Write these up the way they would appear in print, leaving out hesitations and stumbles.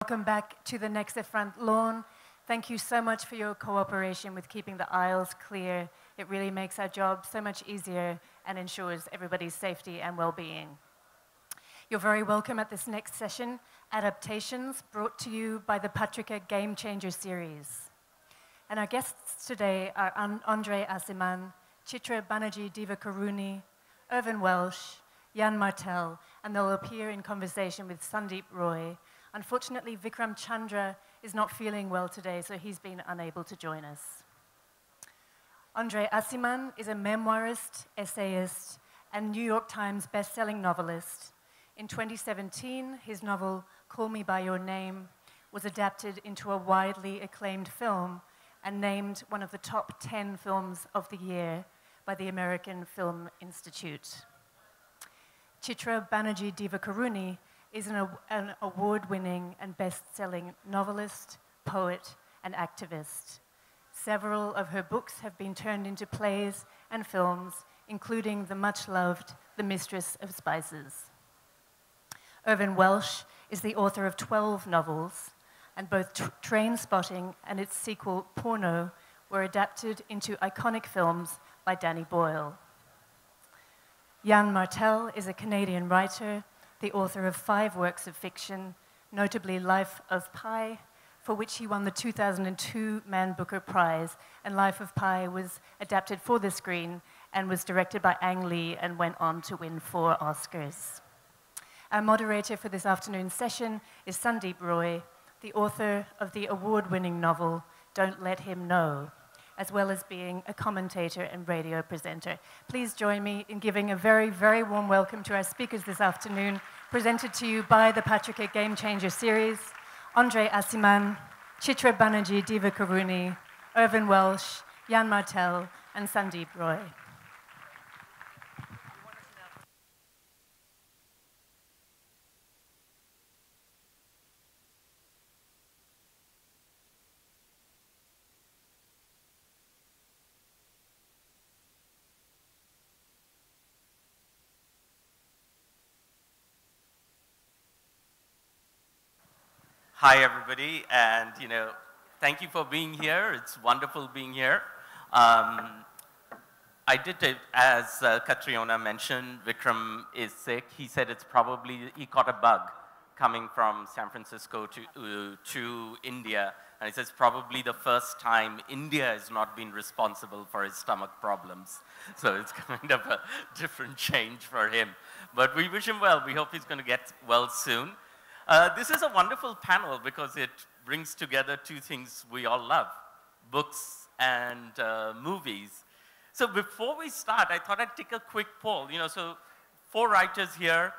Welcome back to the Nexa front lawn. Thank you so much for your cooperation with keeping the aisles clear. It really makes our job so much easier and ensures everybody's safety and well-being. You're very welcome at this next session, Adaptations, brought to you by the Patrika Game Changer series. And our guests today are André Aciman, Chitra Banerjee Divakaruni, Irvine Welsh, Yann Martel, and they'll appear in conversation with Sandip Roy. Unfortunately, Vikram Chandra is not feeling well today, so he's been unable to join us. André Aciman is a memoirist, essayist, and New York Times best-selling novelist. In 2017, his novel, Call Me By Your Name, was adapted into a widely acclaimed film and named one of the top 10 films of the year by the American Film Institute. Chitra Banerjee Divakaruni is an award-winning and best-selling novelist, poet, and activist. Several of her books have been turned into plays and films, including the much-loved The Mistress of Spices. Irvine Welsh is the author of 12 novels, and both Trainspotting and its sequel, Porno, were adapted into iconic films by Danny Boyle. Yann Martel is a Canadian writer, the author of 5 works of fiction, notably Life of Pi, for which he won the 2002 Man Booker Prize, and Life of Pi was adapted for the screen and was directed by Ang Lee and went on to win 4 Oscars. Our moderator for this afternoon's session is Sandip Roy, the author of the award-winning novel, Don't Let Him Know, as well as being a commentator and radio presenter. Please join me in giving a very, very warm welcome to our speakers this afternoon, presented to you by the Patrika Game Changer series, André Aciman, Chitra Banerjee Divakaruni, Irvine Welsh, Yann Martel, and Sandip Roy. Hi, everybody, and thank you for being here. It's wonderful being here. I did it, as Catriona mentioned, Vikram is sick. He said it's probably, he caught a bug coming from San Francisco to India, and he says probably the first time India has not been responsible for his stomach problems. So it's kind of a different change for him. But we wish him well. We hope he's going to get well soon. This is a wonderful panel because it brings together 2 things we all love, books and movies. So before we start, I thought I'd take a quick poll. So 4 writers here,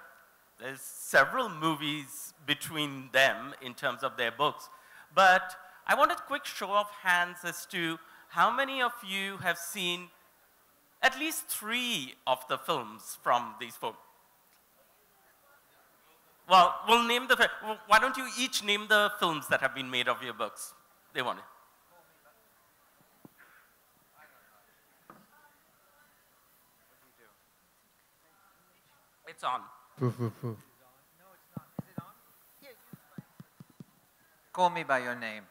there's several movies between them in terms of their books. But I want a quick show of hands as to how many of you have seen at least 3 of the films from these 4. Well, we'll name the, why don't you each name the films that have been made of your books? They want it. It's on. No, it's not. Is it on? Here, Call Me By Your Name.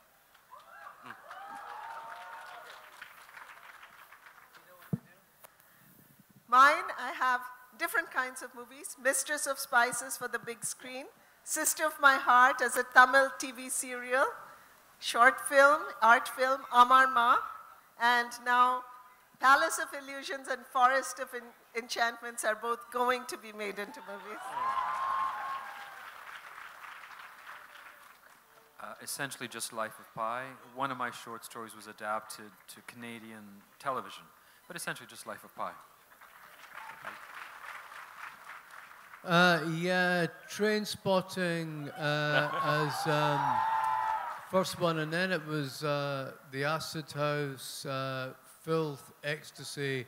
Mine, I have different kinds of movies. Mistress of Spices for the big screen, Sister of My Heart as a Tamil TV serial, short film, art film, Amar Ma, and now Palace of Illusions and Forest of Enchantments are both going to be made into movies. Essentially just Life of Pi. One of my short stories was adapted to Canadian television, but essentially just Life of Pi. Yeah, Trainspotting as first one, and then it was The Acid House, Filth, Ecstasy,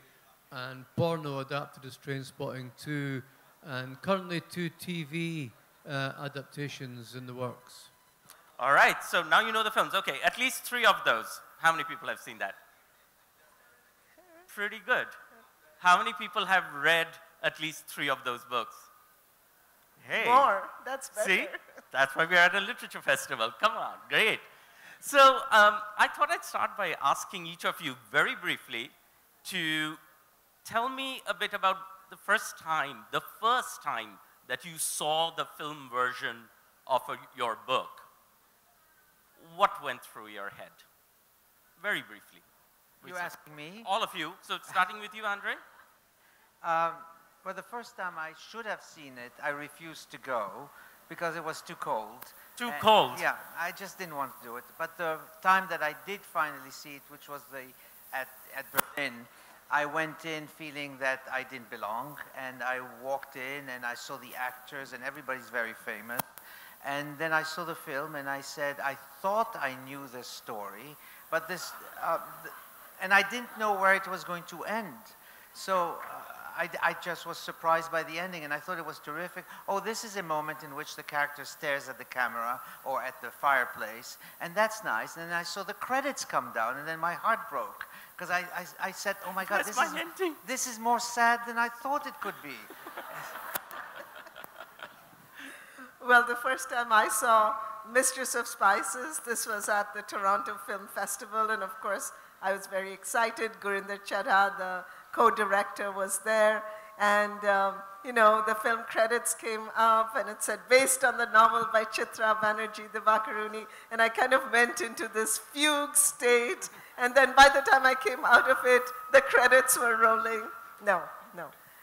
and Porno adapted as Trainspotting 2, and currently 2 TV adaptations in the works. All right, so now you know the films. Okay, at least 3 of those. How many people have seen that? Pretty good. How many people have read at least 3 of those books? Hey. More, that's better. See? That's why we're at a literature festival. Come on, great. So I thought I'd start by asking each of you very briefly to tell me a bit about the first time that you saw the film version of your book. What went through your head? Very briefly. You asking me? All of you. So starting with you, Andre. Well, the first time I should have seen it, I refused to go because it was too cold. Too cold? Yeah, I just didn't want to do it. But the time that I did finally see it, which was at Berlin, I went in feeling that I didn't belong, and I walked in and I saw the actors and everybody's very famous. And then I saw the film and I said, I thought I knew this story, but this, and I didn't know where it was going to end. So I just was surprised by the ending, and I thought it was terrific. Oh, this is a moment in which the character stares at the camera or at the fireplace, and that's nice. And then I saw the credits come down, and then my heart broke, because I said, oh my God, this is more sad than I thought it could be. Well, the first time I saw Mistress of Spices, this was at the Toronto Film Festival, and of course, I was very excited. Gurinder Chadha, the co-director, was there, and you know, the film credits came up, and it said, based on the novel by Chitra Banerjee Divakaruni, and I kind of went into this fugue state, and then by the time I came out of it, the credits were rolling. No.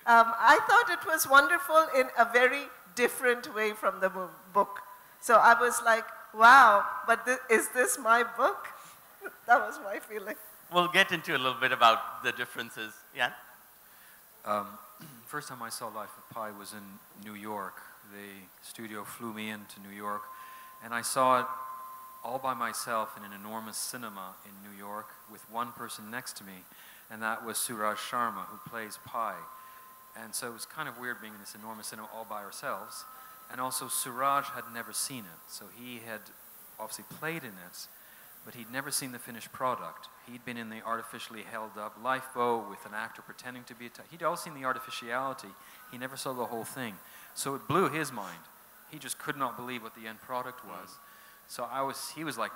I thought it was wonderful in a very different way from the book. So I was like, wow, but is this my book? That was my feeling. We'll get into a little bit about the differences. Yann? First time I saw Life of Pi was in New York. The studio flew me into New York, and I saw it all by myself in an enormous cinema in New York with one person next to me, and that was Suraj Sharma, who plays Pi. And so it was kind of weird being in this enormous cinema all by ourselves. And also Suraj had never seen it, so he had obviously played in it, but he'd never seen the finished product. He'd been in the artificially held up lifeboat with an actor pretending to be he'd all seen the artificiality. He never saw the whole thing. So it blew his mind. He just could not believe what the end product was. So he was like,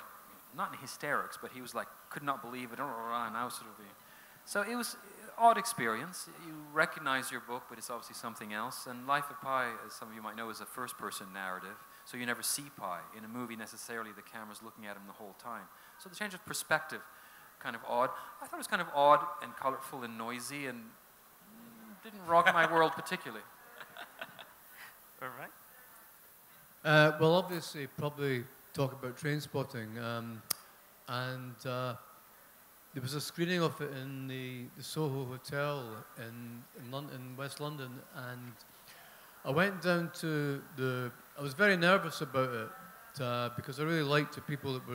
not in hysterics, but he was like, could not believe it, and I was sort of so it was an odd experience. You recognize your book, but it's obviously something else. And Life of Pi, as some of you might know, is a first-person narrative. So you never see Pi. In a movie, necessarily, the camera's looking at him the whole time. So the change of perspective, kind of odd. I thought it was kind of odd and colorful and noisy and didn't rock my world particularly. All right. Well, obviously, probably talk about Trainspotting. There was a screening of it in the Soho Hotel in London, West London, and I went down to I was very nervous about it because I really liked the people that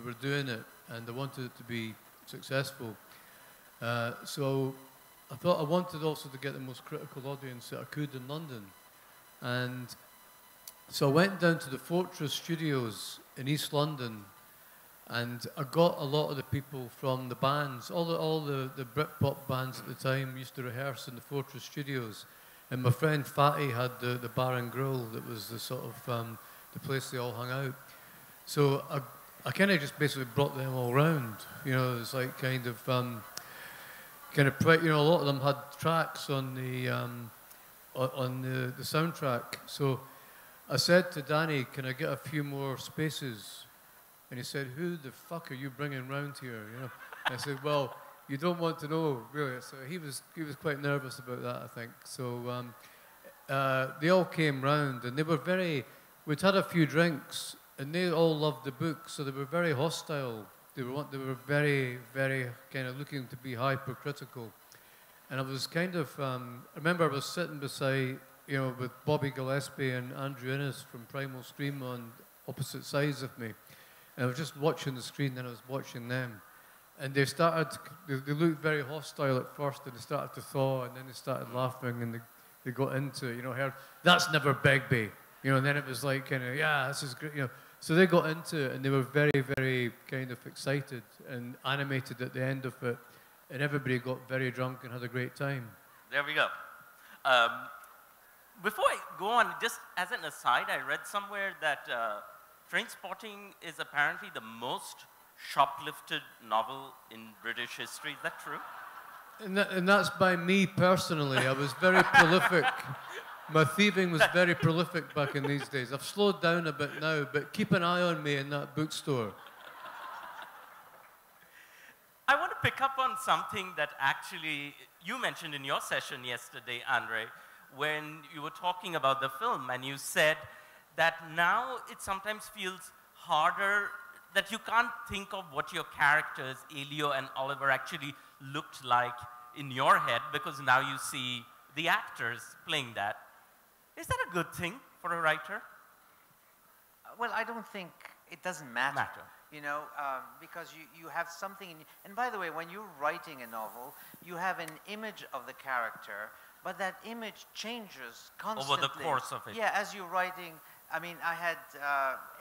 were doing it, and I wanted it to be successful. So I thought I wanted also to get the most critical audience that I could in London, and so I went down to the Fortress Studios in East London. And I got a lot of the people from the bands, all the Britpop bands at the time used to rehearse in the Fortress Studios. And my friend Fatty had the Bar and Grill that was the sort of the place they all hung out. So I kind of just basically brought them all round. You know, it's like kind of you know, a lot of them had tracks on the soundtrack. So I said to Danny, can I get a few more spaces? And he said, who the fuck are you bringing round here? You know? I said, well, you don't want to know, really. So he was quite nervous about that, I think. So they all came round, and they were we'd had a few drinks, and they all loved the book, so they were very hostile. They were very, very kind of looking to be hypercritical. And I was kind of, I remember I was sitting beside, you know, with Bobby Gillespie and Andrew Innes from Primal Scream on opposite sides of me. And I was just watching the screen, and I was watching them. And they looked very hostile at first, and they started to thaw, and then they started laughing, and they got into it, you know, that's never Begbie, you know, and then it was like kind of, yeah, this is great, you know. So they got into it, and they were very, very kind of excited and animated at the end of it, and everybody got very drunk and had a great time. There we go. before I go on, just as an aside, I read somewhere that Trainspotting is apparently the most shoplifted novel in British history. Is that true? And that's by me personally. I was very prolific. My thieving was very prolific back in these days. I've slowed down a bit now, but keep an eye on me in that bookstore. I want to pick up on something that actually you mentioned in your session yesterday, Andre, when you were talking about the film, and you said that now it sometimes feels harder, that you can't think of what your characters, Elio and Oliver, actually looked like in your head, because now you see the actors playing that. Is that a good thing for a writer? Well, I don't think it doesn't matter. You know, because you have something in you. And by the way, when you're writing a novel, you have an image of the character, but that image changes constantly. Over the course of it. Yeah, as you're writing, I mean, I had,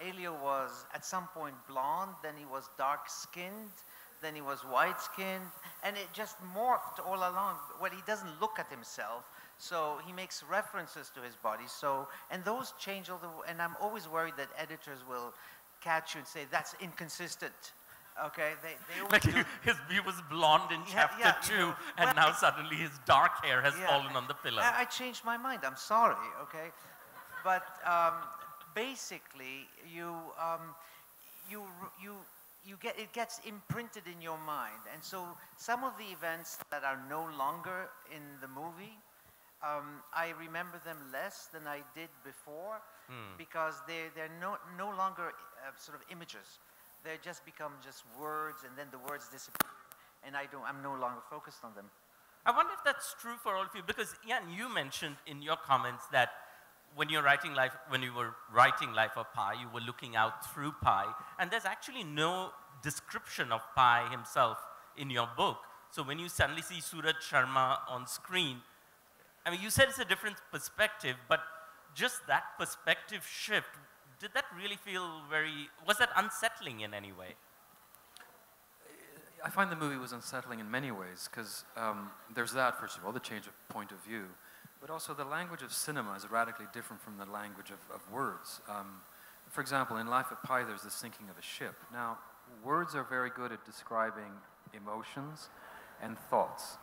Elio was at some point blonde, then he was dark-skinned, then he was white-skinned, and it just morphed all along. Well, he doesn't look at himself, so he makes references to his body. So, and those change all the, and I'm always worried that editors will catch you and say, that's inconsistent. Okay, they always do. He was blonde in chapter 2, you know, and now suddenly his dark hair has fallen on the pillow. I changed my mind, I'm sorry, okay? But basically, it gets imprinted in your mind. And so some of the events that are no longer in the movie, I remember them less than I did before, because they're no longer sort of images. They just become just words, and then the words disappear, and I'm no longer focused on them. I wonder if that's true for all of you, because Yann, you mentioned in your comments that when you were writing Life of Pi, you were looking out through Pi, and there's actually no description of Pi himself in your book. So when you suddenly see Suraj Sharma on screen, I mean, you said it's a different perspective, but just that perspective shift, did that really feel was that unsettling in any way? I find the movie was unsettling in many ways, because there's that, first of all, the change of point of view, but also the language of cinema is radically different from the language of words. For example, in Life of Pi, there's the sinking of a ship. Now, words are very good at describing emotions and thoughts.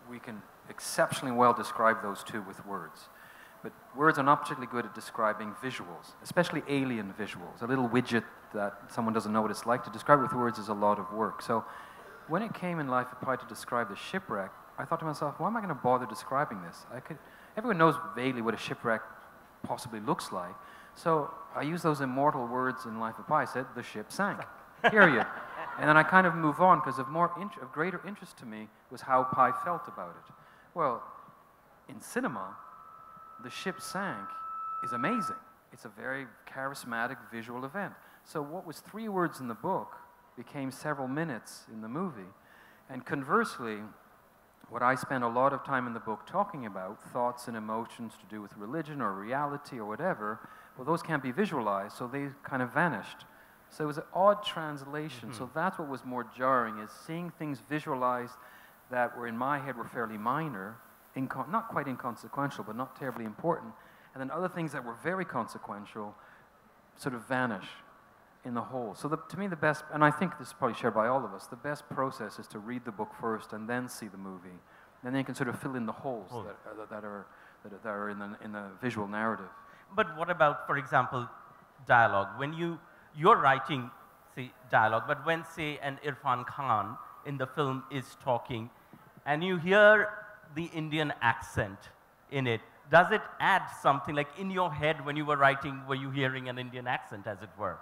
We can exceptionally well describe those two with words. But words are not particularly good at describing visuals, especially alien visuals. A little widget that someone doesn't know what it's like, to describe with words is a lot of work. So when it came in Life of Pi to describe the shipwreck, I thought to myself, why am I going to bother describing this? Everyone knows vaguely what a shipwreck possibly looks like. So I used those immortal words in Life of Pi. I said, the ship sank, period. And then I kind of move on, because of greater interest to me was how Pi felt about it. Well, in cinema, the ship sank is amazing. It's a very charismatic visual event. So what was 3 words in the book became several minutes in the movie. And conversely, what I spent a lot of time in the book talking about, thoughts and emotions to do with religion or reality or whatever, well, those can't be visualized, so they kind of vanished. So it was an odd translation. So that's what was more jarring, is seeing things visualized that were in my head were fairly minor, not quite inconsequential, but not terribly important, and then other things that were very consequential sort of vanish in the whole. So to me, the best, and I think this is probably shared by all of us, the best process is to read the book first and then see the movie. And then you can sort of fill in the holes that are in the visual narrative. But what about, for example, dialogue? When you're writing, say, dialogue, but when, say, an Irfan Khan in the film is talking, and you hear the Indian accent in it, does it add something? Like in your head when you were writing, were you hearing an Indian accent, as it were?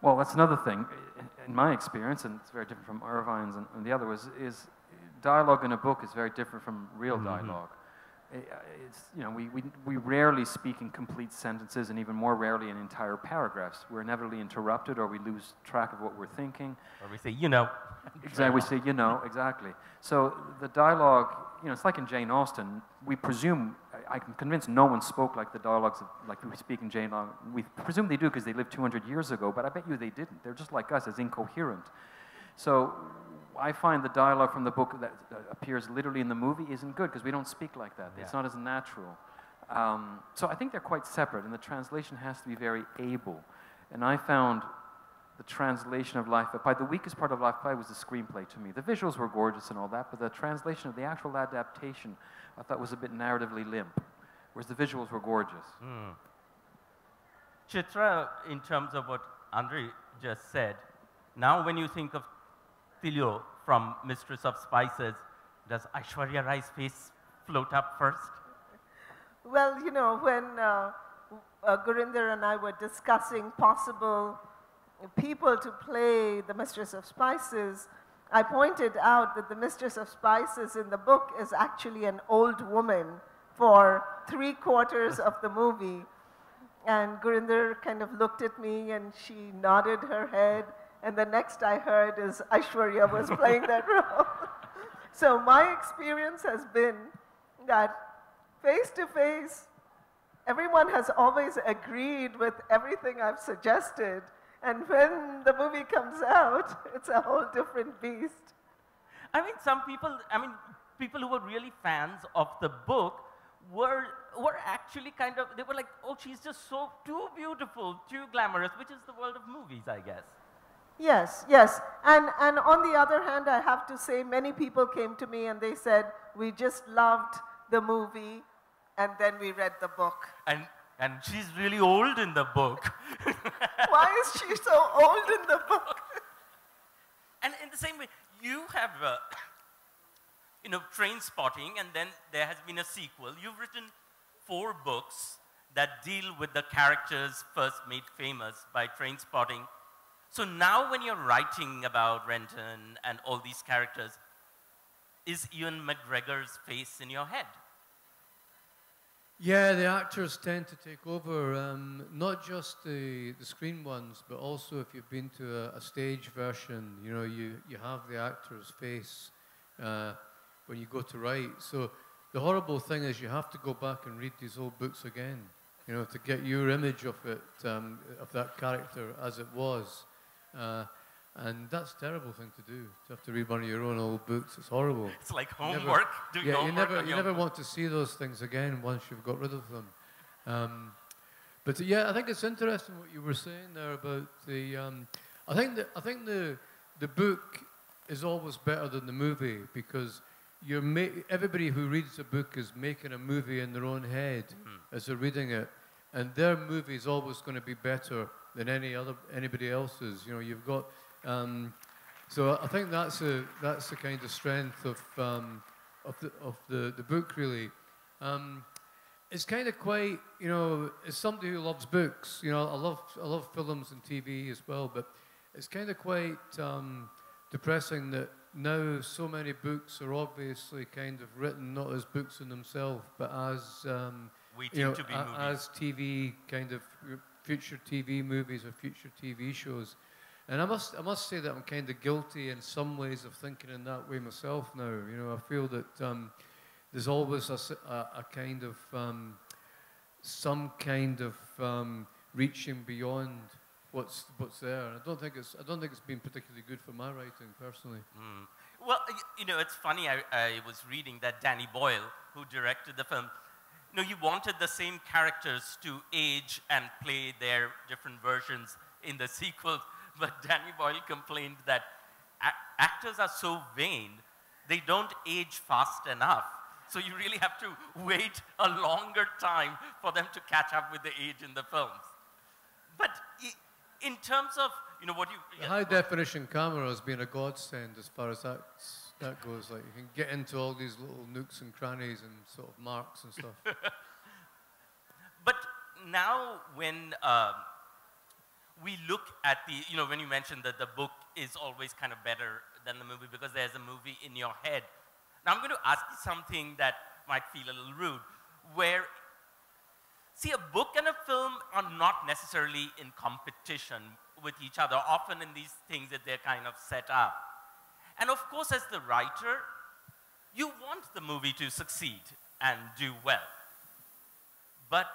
Well, that's another thing. In my experience, and it's very different from Irvine's and the other, is dialogue in a book is very different from real dialogue. It's, you know, we rarely speak in complete sentences, and even more rarely in entire paragraphs. We're inevitably interrupted, or we lose track of what we're thinking. Or we say, you know. Exactly, we say, you know, exactly. So the dialogue, you know, it's like in Jane Austen. We presume, I can convince no one spoke like the dialogues like we speak in Jane Austen. We presume they do because they lived 200 years ago, but I bet you they didn't. They're just like us, as incoherent. So I find the dialogue from the book that appears literally in the movie isn't good, because we don't speak like that. Yeah. It's not as natural. So I think they're quite separate, and the translation has to be very able. And I found the translation of Life of Pi, the weakest part of Life of Pi was the screenplay to me. The visuals were gorgeous and all that, but the translation of the actual adaptation I thought was a bit narratively limp, whereas the visuals were gorgeous. Chitra, in terms of what Andre just said, now when you think of Tilio from Mistress of Spices, does Aishwarya Rai's face float up first? Well, you know, when Gurinder and I were discussing possible people to play the Mistress of Spices, I pointed out that the Mistress of Spices in the book is actually an old woman for 3/4 of the movie. And Gurinder kind of looked at me and she nodded her head. And the next I heard is Aishwarya was playing that role. So my experience has been that face to face, everyone has always agreed with everything I've suggested. And when the movie comes out, it's a whole different beast. I mean, some people, people who were really fans of the book were actually kind of, they were like, oh, she's just so too beautiful, too glamorous, which is the world of movies, I guess. Yes, yes. And on the other hand, I have to say, many people came to me and they said, we just loved the movie, and then we read the book. And she's really old in the book. Why is she so old in the book? And in the same way, you have, you know, Train Spotting, and then there has been a sequel. You've written 4 books that deal with the characters first made famous by Train Spotting. So now when you're writing about Renton and all these characters, is Ewan McGregor's face in your head? Yeah, the actors tend to take over, not just the screen ones, but also if you've been to a stage version, you know, you have the actor's face when you go to write. So the horrible thing is you have to go back and read these old books again, you know, to get your image of it, of that character as it was. And that's a terrible thing to do, to have to read one of your own old books. It's horrible. It's like homework, doing homework. You never want to see those things again once you've got rid of them. But yeah, I think it's interesting what you were saying there about the. I think the book is always better than the movie because everybody who reads the book is making a movie in their own head as they're reading it, and their movie is always going to be better than anybody else's. You know, you've got. So I think that's the kind of strength of the book really. It's kind of quite, you know, as somebody who loves books, you know, I love films and TV as well, but it's kind of quite depressing that now so many books are obviously kind of written not as books in themselves, but as waiting to be movies. As TV kind of future TV movies or future TV shows. And I must say that I'm kind of guilty in some ways of thinking in that way myself now. You know, I feel that there's always a kind of some kind of reaching beyond what's there. And I don't think it's been particularly good for my writing personally. Well, you know, it's funny. I was reading that Danny Boyle, who directed the film, you know, he wanted the same characters to age and play their different versions in the sequel. But Danny Boyle complained that actors are so vain, they don't age fast enough. So you really have to wait a longer time for them to catch up with the age in the films. But in terms of, you know, what you... The high-definition camera has been a godsend as far as that goes. Like, you can get into all these little nooks and crannies and sort of marks and stuff. But now when... we look at the, you know, when you mentioned that the book is always kind of better than the movie because there's a movie in your head. Now I'm going to ask you something that might feel a little rude, where, see, a book and a film are not necessarily in competition with each other. Often in these things that they're kind of set up. And of course, as the writer, you want the movie to succeed and do well. But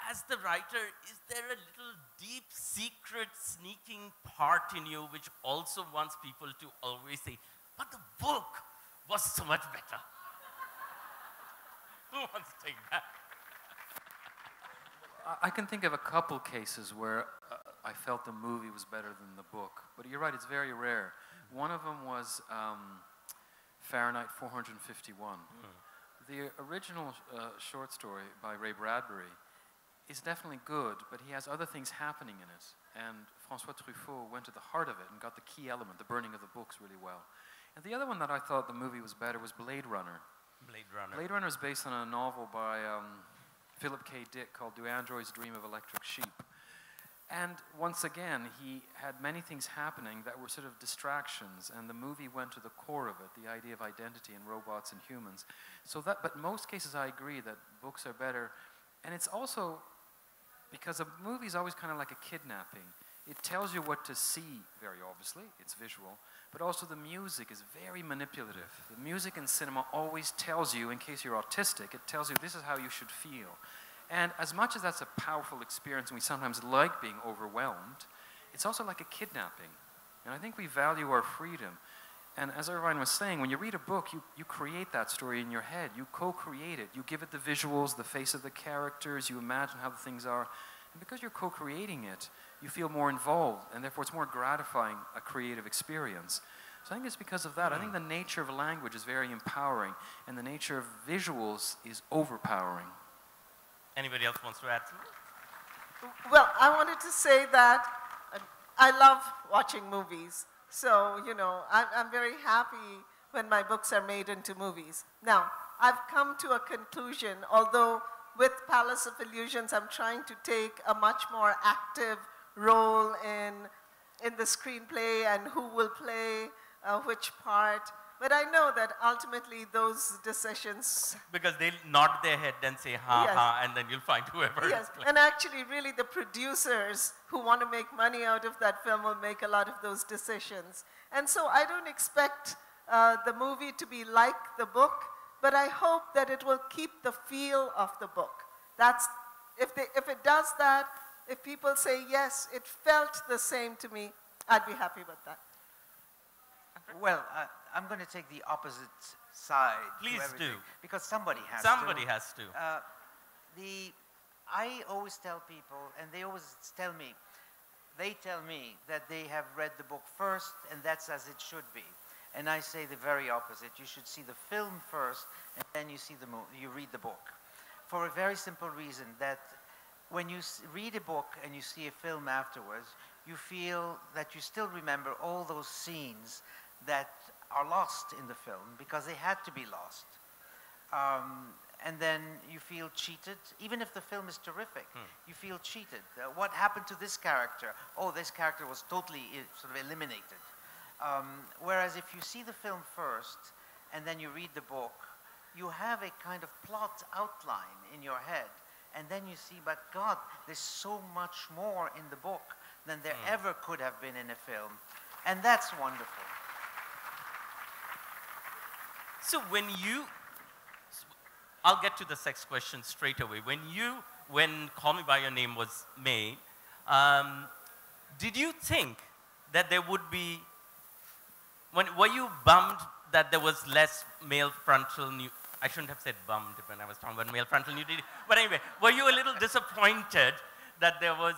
as the writer, is there a little deep, secret, sneaking part in you which also wants people to always say, but the book was so much better? Who wants to take that? I can think of a couple cases where I felt the movie was better than the book, but you're right, it's very rare. One of them was Fahrenheit 451. The original short story by Ray Bradbury is definitely good, but he has other things happening in it. And François Truffaut went to the heart of it and got the key element, the burning of the books, really well. And the other one that I thought the movie was better was Blade Runner. Blade Runner is based on a novel by Philip K. Dick called Do Androids Dream of Electric Sheep? And once again, he had many things happening that were sort of distractions, and the movie went to the core of it, the idea of identity in robots and humans. So that, but in most cases I agree that books are better. And it's also because a movie is always kind of like a kidnapping. It tells you what to see, very obviously, it's visual, but also the music is very manipulative. The music in cinema always tells you, in case you're autistic, it tells you this is how you should feel. And as much as that's a powerful experience and we sometimes like being overwhelmed, it's also like a kidnapping. And I think we value our freedom. And as Irvine was saying, when you read a book, you create that story in your head. You co-create it. You give it the visuals, the face of the characters, you imagine how the things are. And because you're co-creating it, you feel more involved, and therefore it's more gratifying, a creative experience. So I think it's because of that. I think the nature of language is very empowering, and the nature of visuals is overpowering. Anybody else wants to add something? Well, I wanted to say that I love watching movies. So, you know, I'm very happy when my books are made into movies. Now, I've come to a conclusion, although with Palace of Illusions, I'm trying to take a much more active role in the screenplay and who will play which part. But I know that ultimately those decisions... Because they'll nod their head and say, ha, yes. ha, and then you'll find whoever Yes, is playing. and actually really the producers who want to make money out of that film will make a lot of those decisions. And so I don't expect the movie to be like the book, but I hope that it will keep the feel of the book. That's, if it does that, if people say, yes, it felt the same to me, I'd be happy with that. Well, I'm going to take the opposite side. Please do. Because somebody has to. Somebody has to. I always tell people, and they always tell me that they have read the book first, and that's as it should be. And I say the very opposite. You should see the film first, and then you read the book. For a very simple reason, that when you read a book and you see a film afterwards, you feel that you still remember all those scenes that are lost in the film because they had to be lost. And then you feel cheated, even if the film is terrific, you feel cheated. What happened to this character? Oh, this character was totally sort of eliminated. Whereas if you see the film first and then you read the book, you have a kind of plot outline in your head. And then you see, but God, there's so much more in the book than there ever could have been in a film. And that's wonderful. So when you, I'll get to the sex question straight away. When Call Me By Your Name was made, did you think that there would be, were you bummed that there was less male frontal nudity? I shouldn't have said bummed when I was talking about male frontal nudity. But anyway, were you a little disappointed that there was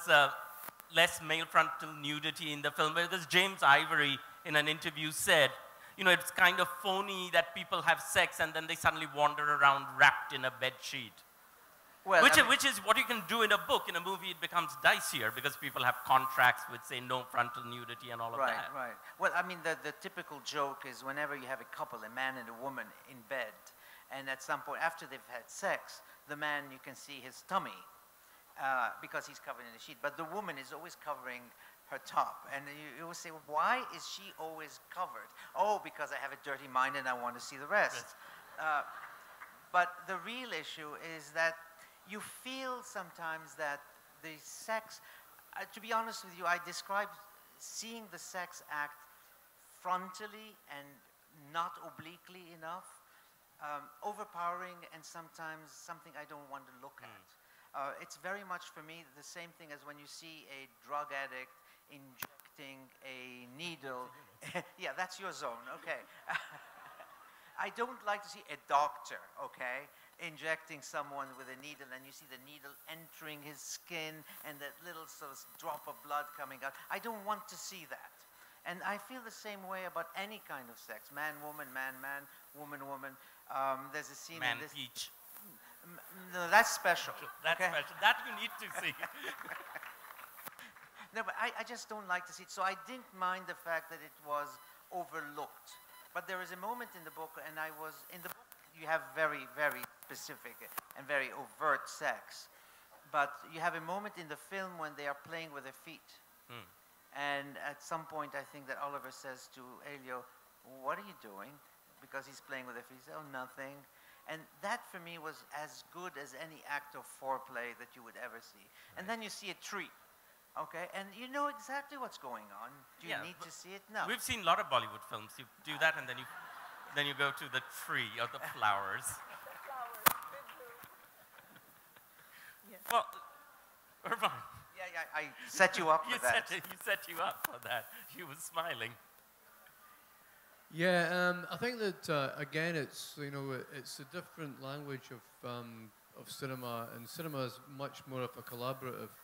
less male frontal nudity in the film? Because James Ivory, in an interview, said, you know, it's kind of phony that people have sex and then they suddenly wander around wrapped in a bed sheet. Well, which is what you can do in a book. In a movie, it becomes dicier because people have contracts with, say, no frontal nudity and all of that. Right. Well, I mean, the typical joke is whenever you have a couple, a man and a woman in bed, and at some point after they've had sex, the man, you can see his tummy because he's covered in a sheet. But the woman is always covering her top. And you will say, well, why is she always covered? Oh, because I have a dirty mind and I want to see the rest. But the real issue is that you feel sometimes that the sex, to be honest with you, I describe seeing the sex act frontally and not obliquely enough, overpowering and sometimes something I don't want to look at. It's very much for me the same thing as when you see a drug addict injecting a needle. Yeah, that's your zone, okay. I don't like to see a doctor, okay, injecting someone with a needle, and you see the needle entering his skin and that little sort of drop of blood coming out. I don't want to see that. And I feel the same way about any kind of sex. Man, woman, man, man, woman, woman. There's a scene Man, in this... peach. No, that's special. That's okay? special. That you need to see. No, but I just don't like to see it. So I didn't mind the fact that it was overlooked. But there is a moment in the book, and in the book you have very, very specific and very overt sex. But you have a moment in the film when they are playing with their feet. Mm. And at some point I think that Oliver says to Elio, what are you doing? Because he's playing with their feet. He says, oh, nothing. And that for me was as good as any act of foreplay that you would ever see. Right. And then you see a tree. Okay, and you know exactly what's going on. Do you need to see it? No. We've seen a lot of Bollywood films. You do that, and then you go to the tree or the flowers. Well, Irvine. Yeah, I set you up for that. You set you up for that. She was smiling. Yeah, I think that again, it's it's a different language of cinema, and cinema is much more of a collaborative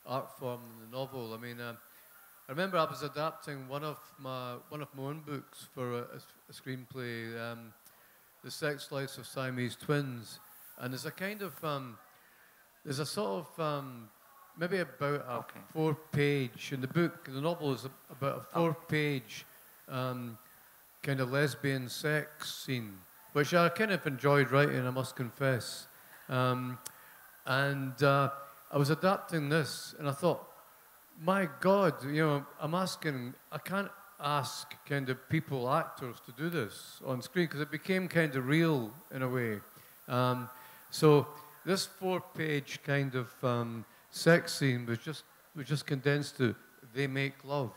art form than the novel. I mean, I remember I was adapting one of my own books for a screenplay, The Sex Lives of Siamese Twins, and there's a kind of there's a sort of maybe about a 4-page in the book. The novel is about a 4-page kind of lesbian sex scene, which I kind of enjoyed writing, I must confess, and I was adapting this, and I thought, my God, I can't ask kind of actors to do this on screen, because it became kind of real in a way. So this 4-page kind of sex scene was just condensed to they make love.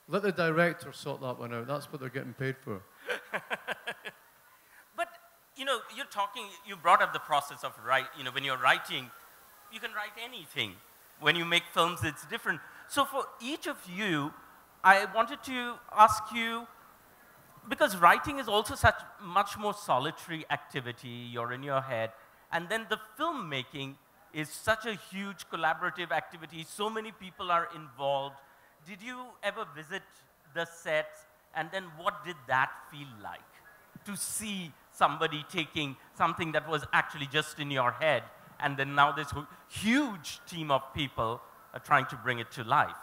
Let the director sort that one out. That's what they're getting paid for. But, you brought up the process of when you're writing, you can write anything. When you make films, it's different. So for each of you, I wanted to ask you, because writing is also such much more solitary activity, you're in your head, and then the filmmaking is such a huge collaborative activity, so many people are involved. Did you ever visit the sets, and then what did that feel like? To see somebody taking something that was actually just in your head, and then now this huge team of people are trying to bring it to life.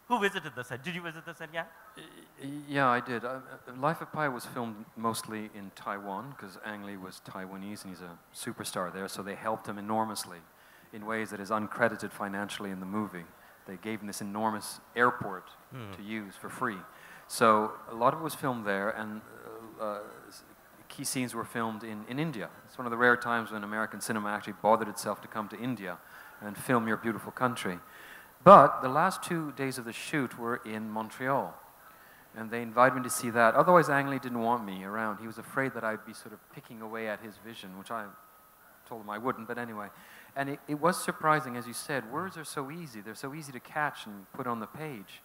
Who visited the set? Did you visit the set, Yann? Yeah, I did. Life of Pi was filmed mostly in Taiwan, because Ang Lee was Taiwanese, and he's a superstar there, so they helped him enormously in ways that is uncredited financially in the movie. They gave him this enormous airport to use for free. So a lot of it was filmed there, and key scenes were filmed in India. It's one of the rare times when American cinema actually bothered itself to come to India and film your beautiful country. But the last 2 days of the shoot were in Montreal, and they invited me to see that. Otherwise, Ang Lee didn't want me around. He was afraid that I'd be sort of picking away at his vision, which I told him I wouldn't, but anyway. And it was surprising, as you said, words are so easy. They're so easy to catch and put on the page,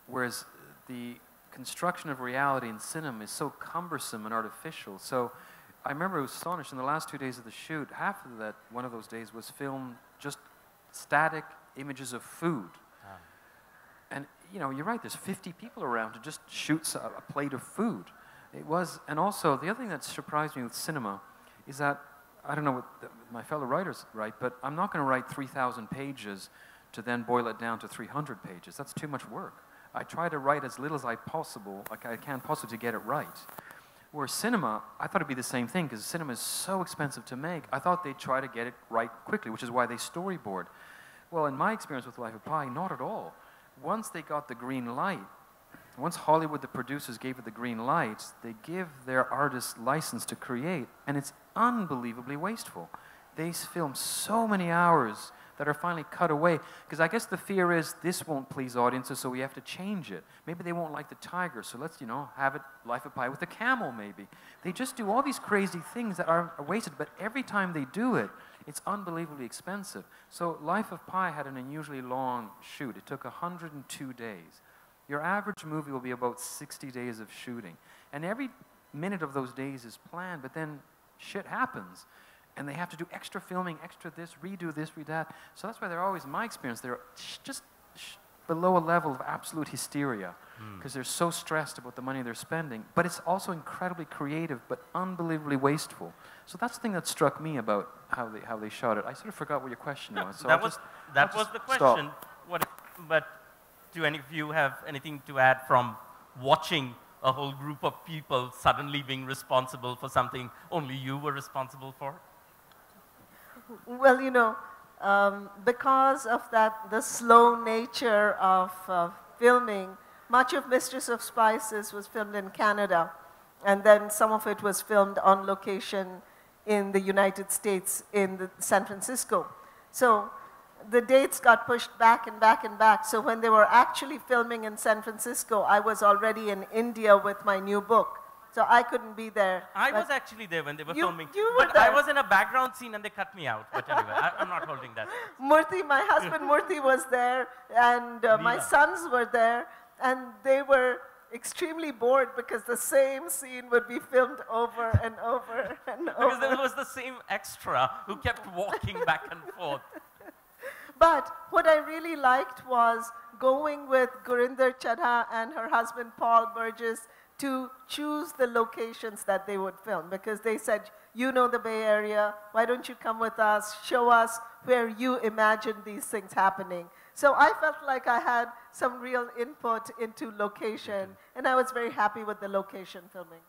whereas the construction of reality in cinema is so cumbersome and artificial. So I remember I was astonished in the last 2 days of the shoot, half of that, one of those days was filmed just static images of food. And you're right, there's 50 people around to just shoot a plate of food. It was, and also the other thing that surprised me with cinema is that, I don't know what my fellow writers write, but I'm not going to write 3,000 pages to then boil it down to 300 pages. That's too much work. I try to write as little as I can possibly to get it right. Whereas cinema, I thought it'd be the same thing, because cinema is so expensive to make. I thought they'd try to get it right quickly, which is why they storyboard. Well, in my experience with Life of Pi, not at all. Once they got the green light, once Hollywood, the producers, gave it the green light, they give their artists license to create, and it's unbelievably wasteful. They film so many hours that are finally cut away, because I guess the fear is this won't please audiences, so we have to change it. Maybe they won't like the tiger, so let's, have it Life of Pi with a camel, maybe. They just do all these crazy things that are wasted, but every time they do it, it's unbelievably expensive. So Life of Pi had an unusually long shoot. It took 102 days. Your average movie will be about 60 days of shooting. And every minute of those days is planned, but then shit happens. And they have to do extra filming, extra this, redo that. So that's why they're always, in my experience, they're just below a level of absolute hysteria because they're so stressed about the money they're spending. But it's also incredibly creative, but unbelievably wasteful. So that's the thing that struck me about how they shot it. I sort of forgot what your question was. So that was the question. But do any of you have anything to add from watching a whole group of people suddenly being responsible for something only you were responsible for? Well, you know, because of the slow nature of filming, much of Mistress of Spices was filmed in Canada, and then some of it was filmed on location in the United States, in San Francisco. So the dates got pushed back and back and back. So when they were actually filming in San Francisco, I was already in India with my new book. So I couldn't be there. I was actually there when they were filming. You were but there. I was in a background scene and they cut me out. But anyway, I'm not holding that. Murthy, my husband Murthy was there, and my sons were there, and they were extremely bored because the same scene would be filmed over and over and over. Because there was the same extra who kept walking back and forth. But what I really liked was going with Gurinder Chadha and her husband Paul Burgess to choose the locations that they would film, because they said, you know the Bay Area, why don't you come with us, show us where you imagine these things happening. So I felt like I had some real input into location, and I was very happy with the location filming.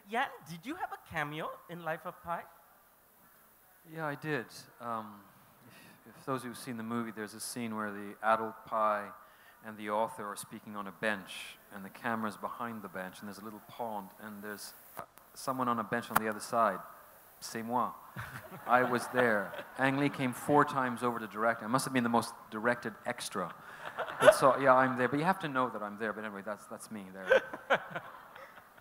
Yann, did you have a cameo in Life of Pi? Yeah, I did. If those who've seen the movie, there's a scene where the adult Pi and the author are speaking on a bench, and the camera's behind the bench, and there's a little pond, and there's someone on a bench on the other side. C'est moi. I was there. Ang Lee came 4 times over to direct. I must have been the most directed extra. But so, yeah, I'm there. But you have to know that I'm there. But anyway, that's me there.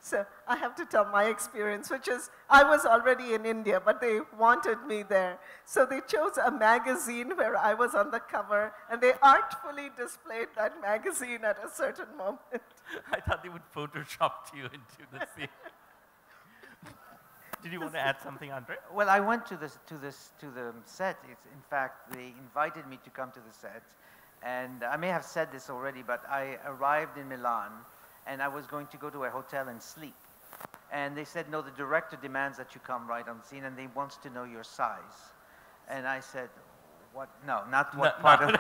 So I have to tell my experience, which is I was already in India, but they wanted me there. So they chose a magazine where I was on the cover, and they artfully displayed that magazine at a certain moment. I thought they would Photoshop you into the scene. Did you want to add something, Andre? Well, I went to the set. In fact, they invited me to come to the set, and I may have said this already, but I arrived in Milan, and I was going to go to a hotel and sleep. And they said, no, the director demands that you come right on the scene, and he wants to know your size. And I said, what? No, not what part of...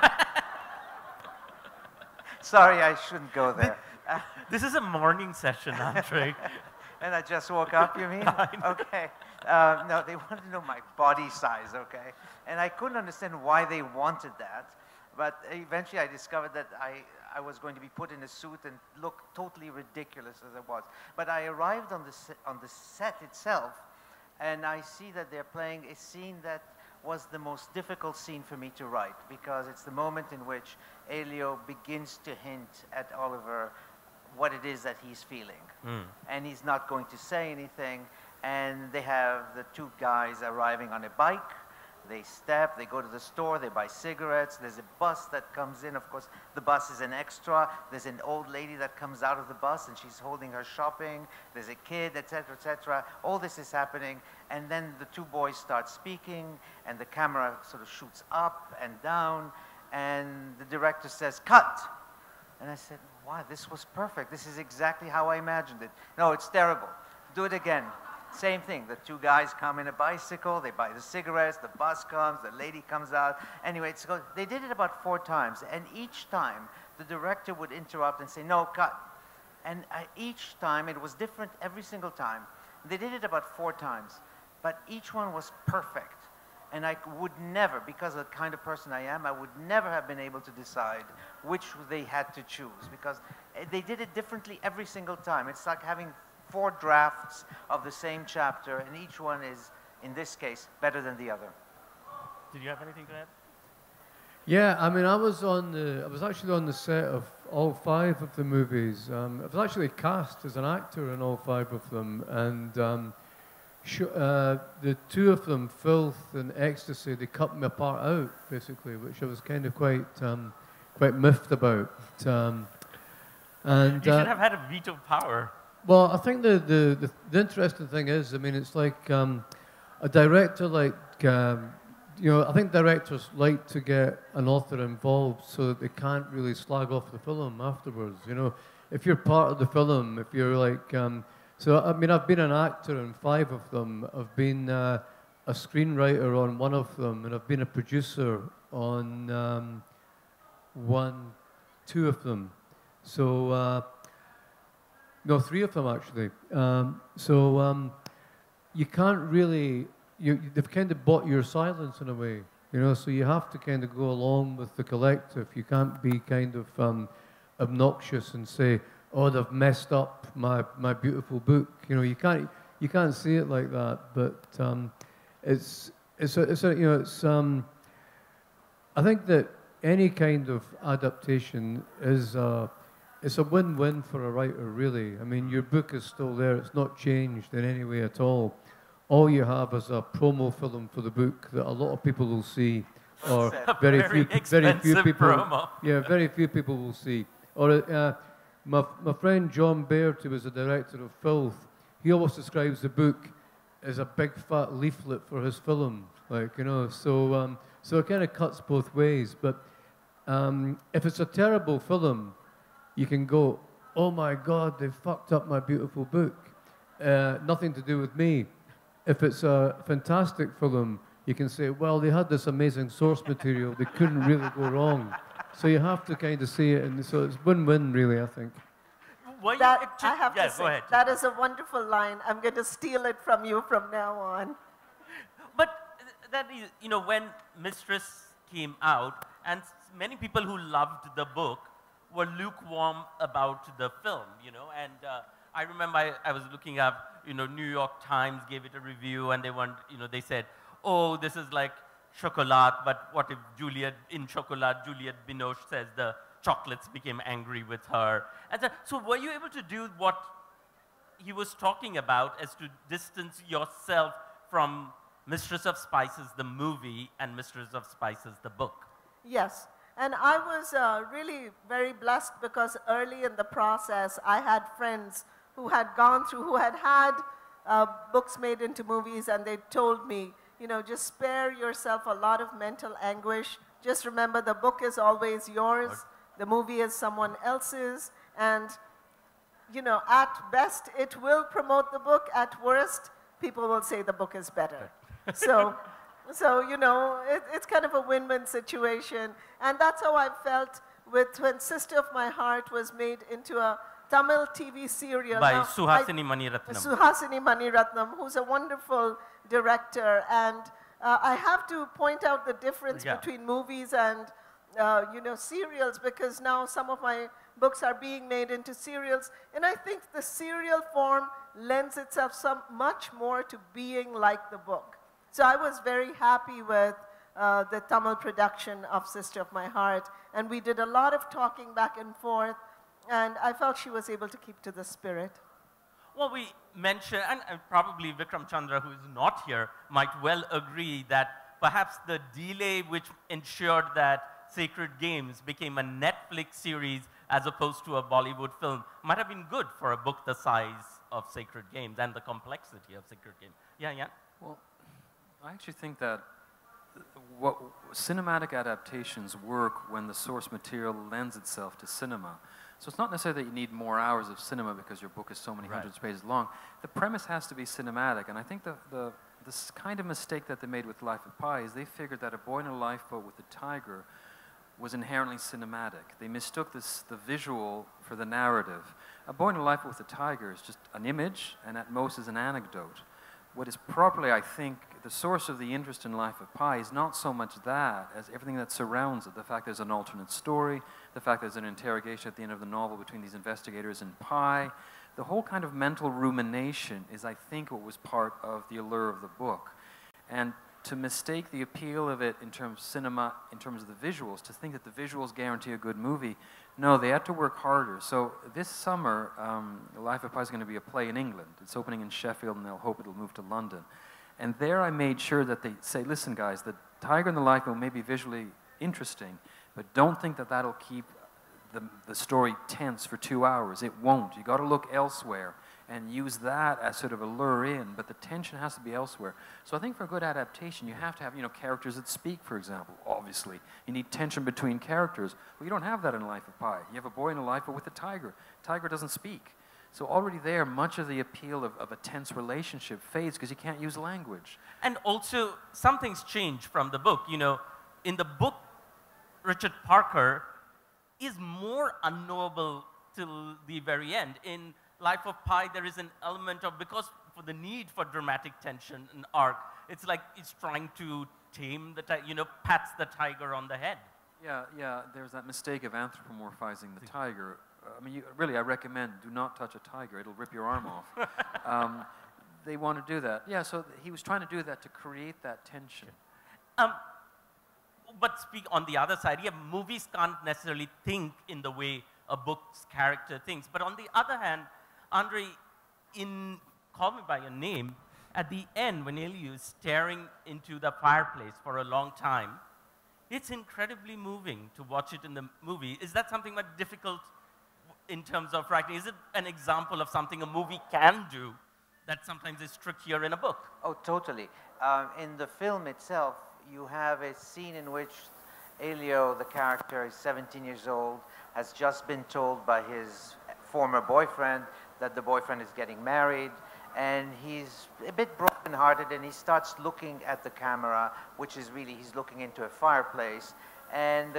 Sorry, I shouldn't go there. This is a morning session, Andre. And I just woke up, you mean? Okay. No, they wanted to know my body size, okay? And I couldn't understand why they wanted that. But eventually I discovered that I was going to be put in a suit and look totally ridiculous as I was. But I arrived on the set itself, and I see that they're playing a scene that was the most difficult scene for me to write, because it's the moment in which Elio begins to hint at Oliver what it is that he's feeling. And he's not going to say anything, and they have the 2 guys arriving on a bike. They step, they go to the store, they buy cigarettes. There's a bus that comes in. Of course, the bus is an extra. There's an old lady that comes out of the bus, and she's holding her shopping. There's a kid, etc., etc. All this is happening, and then the 2 boys start speaking, and the camera sort of shoots up and down, and the director says, cut. And I said, wow, this was perfect. This is exactly how I imagined it. No, it's terrible. Do it again. Same thing. The 2 guys come in a bicycle, they buy the cigarettes, the bus comes, the lady comes out. Anyway, they did it about 4 times, and each time the director would interrupt and say, no, cut. And each time, it was different every single time. They did it about 4 times, but each one was perfect. And I would never, because of the kind of person I am, I would never have been able to decide which they had to choose, because they did it differently every single time. It's like having 4 drafts of the same chapter, and each one is, in this case, better than the other. Did you have anything to add? Yeah, I mean, I was actually on the set of all 5 of the movies. I was actually cast as an actor in all 5 of them, and the 2 of them, Filth and Ecstasy, they cut me apart out, basically, which I was kind of quite miffed about. And you should have had a veto power. well, I think the interesting thing is, I mean, it's like a director, like you know, I think directors like to get an author involved so that they can't really slag off the film afterwards. You know, if you're part of the film, if you're like, so I mean, I've been an actor in 5 of them. I've been a screenwriter on 1 of them, and I've been a producer on 2 of them. So no, 3 of them actually. You can't really. They've kind of bought your silence in a way, you know, so you have to kind of go along with the collective. You can't be kind of obnoxious and say, oh, they've messed up my beautiful book. You know, you can't see it like that, but I think that any kind of adaptation is it's a win-win for a writer, really. I mean, your book is still there. It's not changed in any way at all. All you have is a promo film for the book that a lot of people will see, or very few people. Promo. Yeah, very few people will see. Or my friend John Baird, who was the director of Filth, he always describes the book as a big fat leaflet for his film, like, you know. So it kind of cuts both ways. But if it's a terrible film, you can go, oh my God, they fucked up my beautiful book. Nothing to do with me. If it's a fantastic film, you can say, well, they had this amazing source material. They couldn't really go wrong. So you have to kind of see it, and so it's win-win, really, I think. That, I have to say, go ahead. that is a wonderful line. I'm going to steal it from you from now on. But that is, you know, when Mistress came out, and many people who loved the book were lukewarm about the film, you know, and I remember I was looking up, you know, New York Times gave it a review, and they weren't, you know, they said, oh, this is like chocolate, but what if Juliette Binoche says the chocolates became angry with her? And so were you able to do what he was talking about, as to distance yourself from Mistress of Spices, the movie, and Mistress of Spices, the book? Yes. And I was really very blessed because early in the process, I had friends who had gone through, who had had books made into movies, and they told me, you know, just spare yourself a lot of mental anguish. Just remember, the book is always yours. The movie is someone else's. And, you know, at best, it will promote the book. At worst, people will say the book is better. So, you know, it's kind of a win-win situation. And that's how I felt with when Sister of My Heart was made into a Tamil TV serial. By now, Suhasini Maniratnam. Suhasini Maniratnam, who's a wonderful director. And I have to point out the difference between movies and, you know, serials, because now some of my books are being made into serials. And I think the serial form lends itself much more to being like the book. So I was very happy with the Tamil production of Sister of My Heart. And we did a lot of talking back and forth. And I felt she was able to keep to the spirit. Well, we mentioned, and probably Vikram Chandra, who is not here, might well agree that perhaps the delay which ensured that Sacred Games became a Netflix series as opposed to a Bollywood film might have been good for a book the size of Sacred Games and the complexity of Sacred Games. Yeah, yeah? Well, I actually think that what cinematic adaptations work when the source material lends itself to cinema. So it's not necessarily that you need more hours of cinema because your book is so many hundreds of pages long. The premise has to be cinematic, and I think this kind of mistake that they made with Life of Pi is they figured that A Boy in a Lifeboat with a Tiger was inherently cinematic. They mistook the visual for the narrative. A Boy in a Lifeboat with a Tiger is just an image, and at most is an anecdote. What is properly, I think, the source of the interest in Life of Pi is not so much that as everything that surrounds it. The fact there's an alternate story, the fact there's an interrogation at the end of the novel between these investigators and Pi. The whole kind of mental rumination is, I think, what was part of the allure of the book. And to mistake the appeal of it in terms of cinema, in terms of the visuals, to think that the visuals guarantee a good movie, no, they had to work harder. So this summer, Life of Pi is going to be a play in England. It's opening in Sheffield, and they'll hope it'll move to London. And there I made sure that they say, listen, guys, the Tiger and the Lifeboat may be visually interesting, but don't think that that'll keep the story tense for 2 hours. It won't. You got to look elsewhere and use that as sort of a lure in, but the tension has to be elsewhere. So I think for a good adaptation, you have to have, you know, characters that speak, for example, obviously. You need tension between characters. Well, you don't have that in Life of Pi. You have a boy in a life, but with a tiger. Tiger doesn't speak. So already there, much of the appeal of a tense relationship fades because you can't use language. And also, something's changed from the book. You know, in the book, Richard Parker is more unknowable till the very end. In Life of Pi, there is an element of, because for the need for dramatic tension and arc, it's like it's trying to tame the tiger, you know, pats the tiger on the head. Yeah, there's that mistake of anthropomorphizing the tiger. I mean, really, I recommend do not touch a tiger. It'll rip your arm off. They want to do that. Yeah, so he was trying to do that to create that tension. But speak on the other side, yeah, movies can't necessarily think in the way a book's character thinks. But on the other hand, Andre, in Call Me By Your Name, at the end, when Elio is staring into the fireplace for a long time, it's incredibly moving to watch it in the movie. Is that something that's difficult in terms of writing? Is it an example of something a movie can do that sometimes is trickier in a book? Oh, totally. In the film itself, you have a scene in which Elio, the character, is 17 years old, has just been told by his former boyfriend that the boyfriend is getting married, and he's a bit broken-hearted, and he starts looking at the camera, which is really, he's looking into a fireplace, and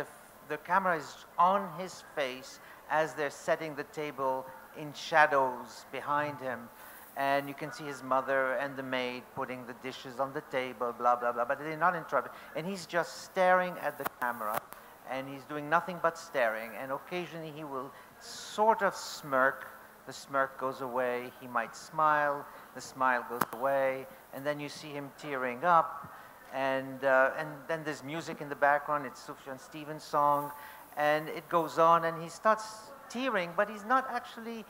the camera is on his face as they're setting the table in shadows behind him. And you can see his mother and the maid putting the dishes on the table, blah, blah, blah, but they're not interrupted. And he's just staring at the camera, and he's doing nothing but staring, and occasionally he will sort of smirk. The smirk goes away. He might smile. The smile goes away. And then you see him tearing up. And then there's music in the background. It's Sufjan Stevens' song. And it goes on, and he starts tearing, but he's not actually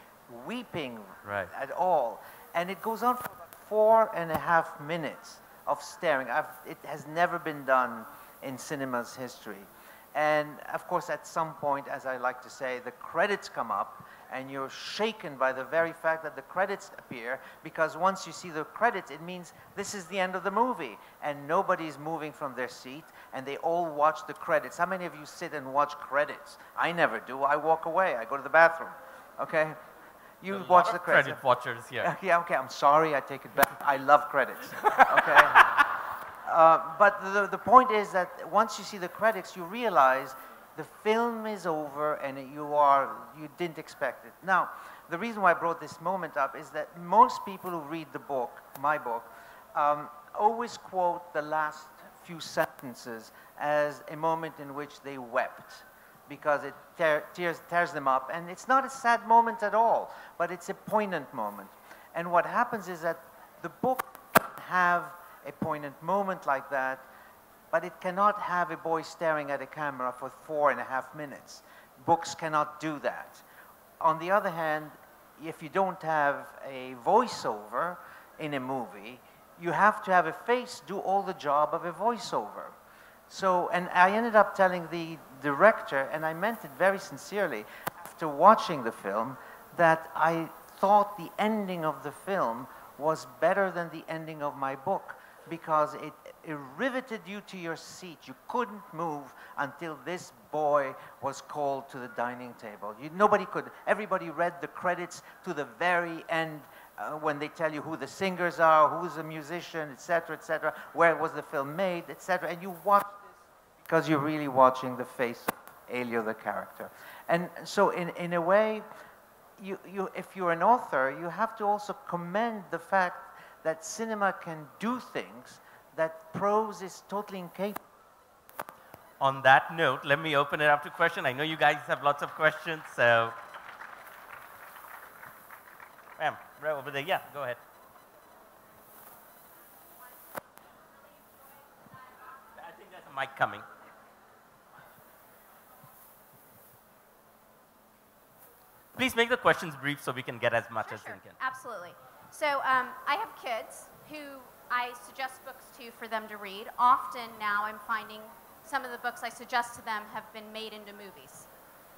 weeping at all. And it goes on for about 4.5 minutes of staring. It has never been done in cinema's history. And of course, at some point, as I like to say, the credits come up, and you're shaken by the very fact that the credits appear, because once you see the credits, it means this is the end of the movie, and nobody's moving from their seat, and they all watch the credits. How many of you sit and watch credits? I never do. I walk away. I go to the bathroom. Okay? You watch the credits. Credit watchers here. Yeah, okay, I'm sorry, I take it back. I love credits. Okay? But the point is that once you see the credits, you realize the film is over and you didn't expect it. Now, the reason why I brought this moment up is that most people who read the book, my book, always quote the last few sentences as a moment in which they wept, because it tears them up. And it's not a sad moment at all, but it's a poignant moment. And what happens is that the book can have a poignant moment like that, but it cannot have a boy staring at a camera for 4.5 minutes. Books cannot do that. On the other hand, if you don't have a voiceover in a movie, you have to have a face do all the job of a voiceover. So, and I ended up telling the director, and I meant it very sincerely, after watching the film, that I thought the ending of the film was better than the ending of my book, because it riveted you to your seat. You couldn't move until this boy was called to the dining table. Nobody could. Everybody read the credits to the very end when they tell you who the singers are, who's a musician, etc., where was the film made, etc. And you watch this because you're really watching the face of Elio, the character. And so in a way, if you're an author, you have to also commend the fact that cinema can do things that prose is totally incapable. On that note, let me open it up to questions. I know you guys have lots of questions, so. Ma'am, right over there. Yeah, go ahead. I think there's a mic coming. Please make the questions brief so we can get as much as we can. Absolutely. So I have kids who I suggest books to for them to read. Often now I'm finding some of the books I suggest to them have been made into movies.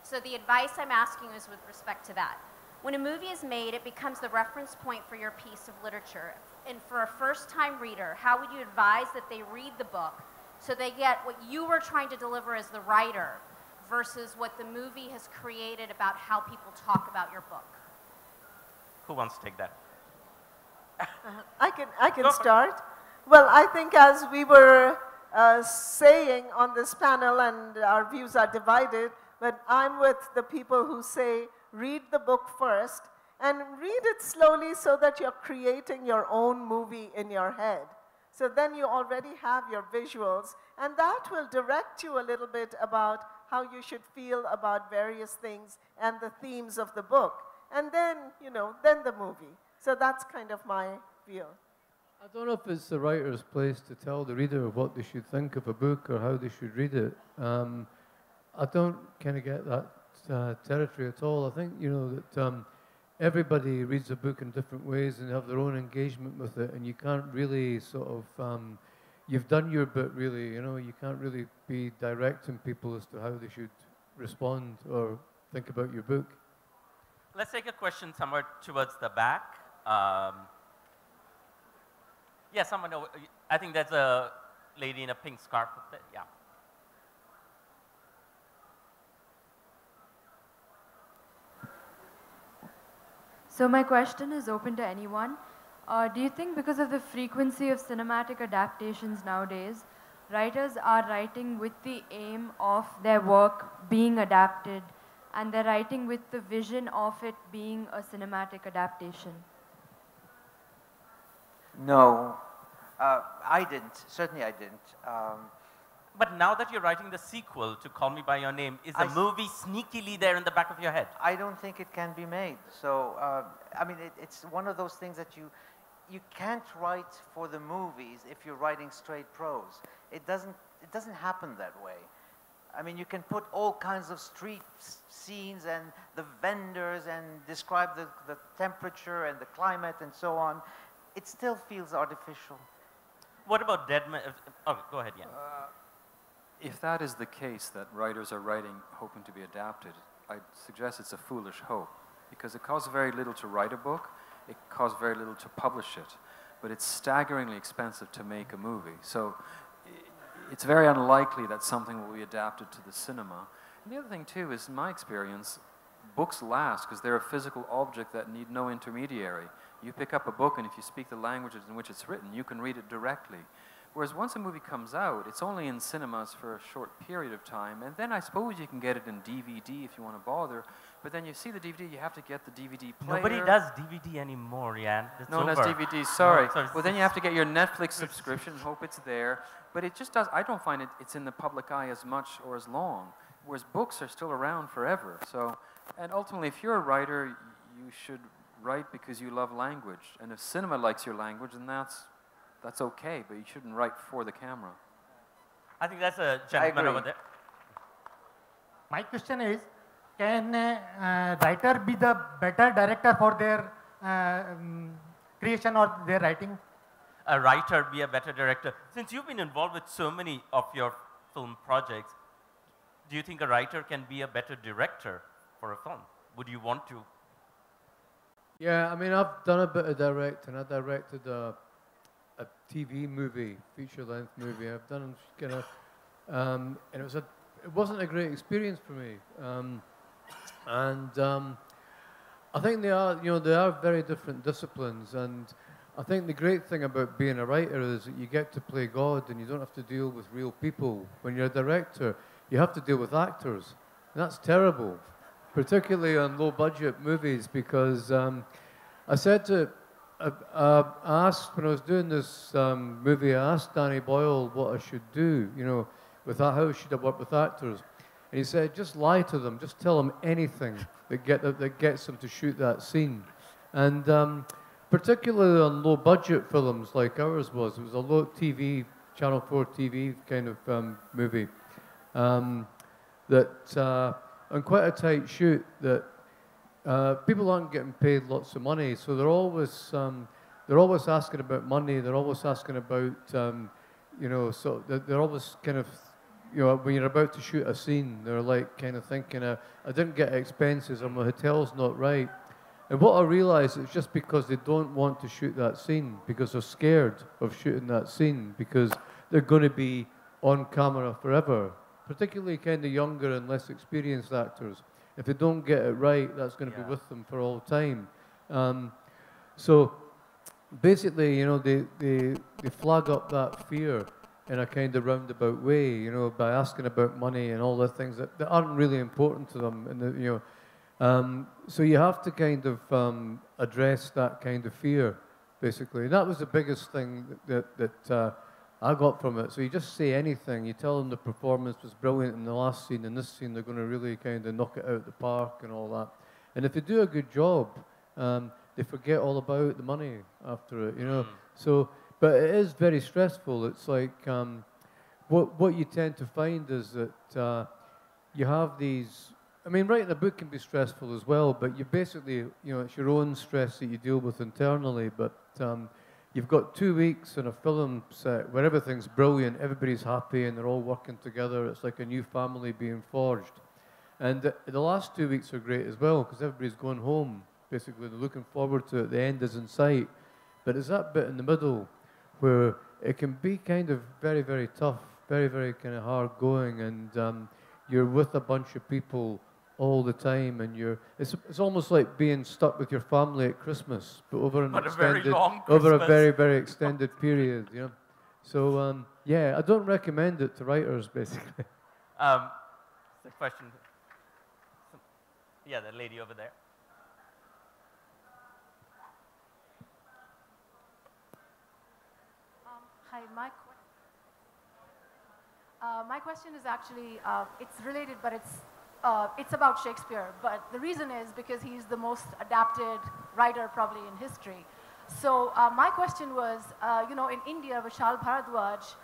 So the advice I'm asking is with respect to that. When a movie is made, it becomes the reference point for your piece of literature. And for a first-time reader, how would you advise that they read the book so they get what you were trying to deliver as the writer versus what the movie has created about how people talk about your book? Who wants to take that? I can start. Well, I think as we were saying on this panel, and our views are divided, but I'm with the people who say read the book first and read it slowly so that you're creating your own movie in your head. So then you already have your visuals, and that will direct you a little bit about how you should feel about various things and the themes of the book. And then, then the movie. So that's kind of my view. I don't know if it's the writer's place to tell the reader what they should think of a book or how they should read it. I don't kind of get that territory at all. I think, that everybody reads a book in different ways and have their own engagement with it, and you can't really sort of, you've done your bit really, you can't really be directing people as to how they should respond or think about your book. Let's take a question somewhere towards the back. Yeah, someone over, I think there's a lady in a pink scarf up there, yeah. So my question is open to anyone. Do you think because of the frequency of cinematic adaptations nowadays, writers are writing with the aim of their work being adapted, and they're writing with the vision of it being a cinematic adaptation? No, I didn't. Certainly I didn't. But now that you're writing the sequel to Call Me By Your Name, is the movie sneakily there in the back of your head? I don't think it can be made. So, I mean, it's one of those things that you can't write for the movies if you're writing straight prose. It doesn't happen that way. I mean, you can put all kinds of street scenes and the vendors and describe the temperature and the climate and so on. It still feels artificial. What about Dead Man? Oh, go ahead, Yann. If that is the case, that writers are writing hoping to be adapted, I suggest it's a foolish hope, because it costs very little to write a book, it costs very little to publish it, but it's staggeringly expensive to make a movie. So it's very unlikely that something will be adapted to the cinema. And the other thing too is, in my experience, books last because they're a physical object that need no intermediary. You pick up a book, and if you speak the languages in which it's written, you can read it directly. Whereas once a movie comes out, it's only in cinemas for a short period of time, and then I suppose you can get it in DVD if you want to bother, but then you see the DVD, you have to get the DVD player. Nobody does DVD anymore, Yann. It's no one has DVD, sorry. No, well, then you have to get your Netflix subscription and hope it's there, but it just does, I don't find it's in the public eye as much or as long, whereas books are still around forever. So, and ultimately, if you're a writer, you should write because you love language, and if cinema likes your language, then that's okay, but you shouldn't write for the camera. I think that's a gentleman over there. My question is, can a writer be the better director for their creation or their writing? A writer be a better director? Since you've been involved with so many of your film projects, do you think a writer can be a better director for a film? Would you want to? Yeah, I mean, I've done a bit of directing. I directed a TV movie, feature-length movie. I've done kind of, and it wasn't a great experience for me. I think they are very different disciplines. And I think the great thing about being a writer is that you get to play God, and you don't have to deal with real people. When you're a director, you have to deal with actors, and that's terrible, particularly on low-budget movies. Because I said to. I asked, when I was doing this movie, I asked Danny Boyle what I should do, with that, how should I work with actors? And he said, just lie to them, just tell them anything that gets them to shoot that scene. And particularly on low-budget films like ours was, it was a low TV, Channel 4 TV kind of movie, that on quite a tight shoot that people aren't getting paid lots of money, so they're always asking about money. They're always asking about, so they're always kind of when you're about to shoot a scene, they're like kind of thinking, I didn't get expenses, or my hotel's not right. And what I realised is just because they don't want to shoot that scene, because they're scared of shooting that scene, because they're going to be on camera forever, particularly kind of younger and less experienced actors. If they don't get it right, that's going to be with them for all time. So basically, they flag up that fear in a kind of roundabout way, by asking about money and all the things that aren't really important to them. And so you have to kind of address that kind of fear, basically. And that was the biggest thing that I got from it. So you just say anything. You tell them the performance was brilliant in the last scene. In this scene, they're going to really kind of knock it out of the park and all that. And if they do a good job, they forget all about the money after it, So, but it is very stressful. It's like what you tend to find is that you have these. I mean, writing a book can be stressful as well, but you basically, it's your own stress that you deal with internally. But you've got 2 weeks in a film set where everything's brilliant, everybody's happy, and they're all working together. It's like a new family being forged. And the last 2 weeks are great as well, because everybody's going home, basically. They're looking forward to it. The end is in sight. But it's that bit in the middle where it can be kind of very, very tough, very, very kind of hard going, and you're with a bunch of people all the time, and it's almost like being stuck with your family at Christmas, but over an extended, over a very, very extended period, So yeah, I don't recommend it to writers, basically. The question, yeah, the lady over there. Hi, my question is actually, it's related, but it's about Shakespeare. But the reason is because he's the most adapted writer probably in history. So my question was, in India, Vishal Bharadwaj